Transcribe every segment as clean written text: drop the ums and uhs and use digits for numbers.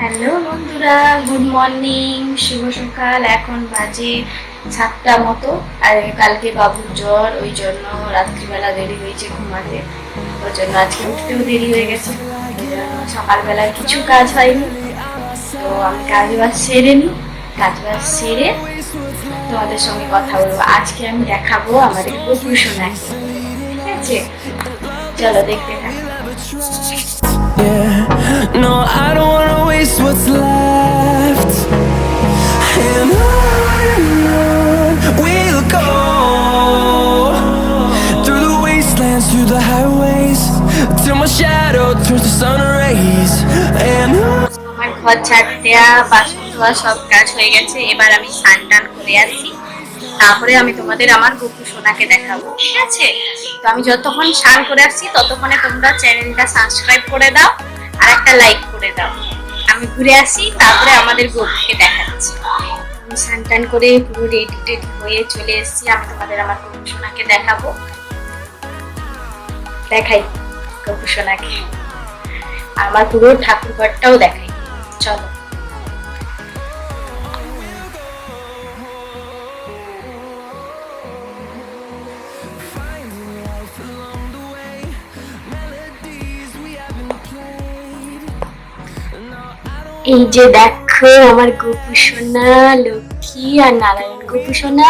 Hello বন্ধুরা, good morning, শুভ সকাল। এখন বাজে 7টা মতো। আর কালকে বাবুর জ্বর, ওই জন্য রাত্রিবেলা দেরি হয়েছে ঘুমাতে। ওর জন্য আজকে উঠতেও দেরি হয়ে গেছে। ওই জন্য সকালবেলায় কিছু কাজ হয়নি। তো আমি কাজ বাজ সেরে নিই, কাজ বাজ সেরে তোমাদের সঙ্গে কথা বলবো। আজকে আমি দেখাবো আমাদের গোপু সোনাকে, ঠিক আছে? চলো দেখতে থাকো। Yeah, no, I don't wanna waste what's left. And on we'll go, through the wastelands, through the highways, till my shadow turns to sun rays. And আমার ঘর ঝাড় দেওয়া, বাসন ধোয়া সব কাজ হয়ে গেছে। এবার আমি স্নান টান করে আসি, তারপরে আমি তোমাদের আমার গোপু সোনাকে দেখাবো, ঠিক আছে? তো আমি যতক্ষণ স্নান করে আসছি ততক্ষণে তোমরা চ্যানেলটা সাবস্ক্রাইব করে দাও আর একটা লাইক করে দাও। আমি ঘুরে আসি, তারপরে আমাদের গোপুকে দেখাচ্ছি। আমি স্নান টান করে পুরো রেডি টেডি হয়ে চলে এসেছি। আমি তোমাদের আমার গোপু সোনাকে দেখাবো। দেখাই গোপু সোনাকে, আমার পুরো ঠাকুর ঘরটাও দেখাই। চলো। এই যে দেখো আমার গোপু সোনা, লক্ষ্মী আর নারায়ণ। গোপু সোনা,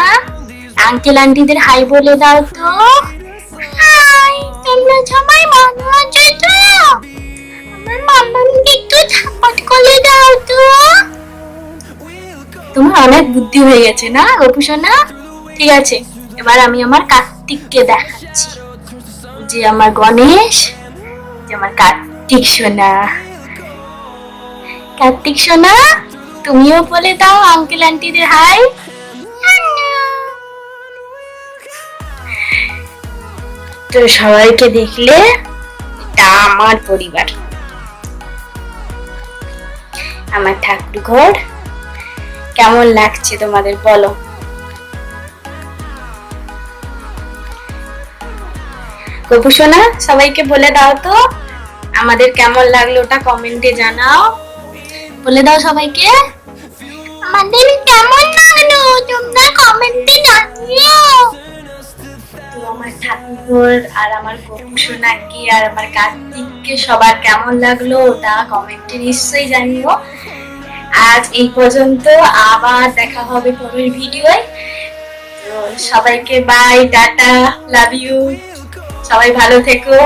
আঙ্কেল আন্টিদের হাই বলে দাও তো। হাই, তোমরা সবাই ভালো আছো তো? আমার মাম্মাকে একটু ঝাপট করে দাও তো। তোমার অনেক বুদ্ধি হয়ে গেছে না গোপু সোনা? ঠিক আছে, এবার আমি আমার কার্তিককে দেখাচ্ছি। যে আমার গণেশ, যে আমার কার্তিক সোনা। কার্তিক সোনা, তুমিও বলে দাও আঙ্কেল আন্টিদের হাই। তো সবাইকে দেখলে এটা আমার পরিবার, আমার ঠাকুর ঘর। কেমন লাগছে তোমাদের বলো? গোপু সোনা, সবাইকে বলে দাও তো আমাদের কেমন লাগলো, ওটা কমেন্টে জানাও। বলে দাও সবাইকে আমাদের কেমন লাগলো, তোমরা কমেন্টে জানিও। তো আমার ঠাকুর আর আমার গোপু সোনাকে আর আমার কার্তিককে সবার কেমন লাগলো ওটা কমেন্টে নিশ্চয়ই জানিও। আজ এই পর্যন্ত, আবার দেখা হবে পরের ভিডিওয়। তো সবাইকে বাই, টাটা, লাভ ইউ। সবাই ভালো থেকো।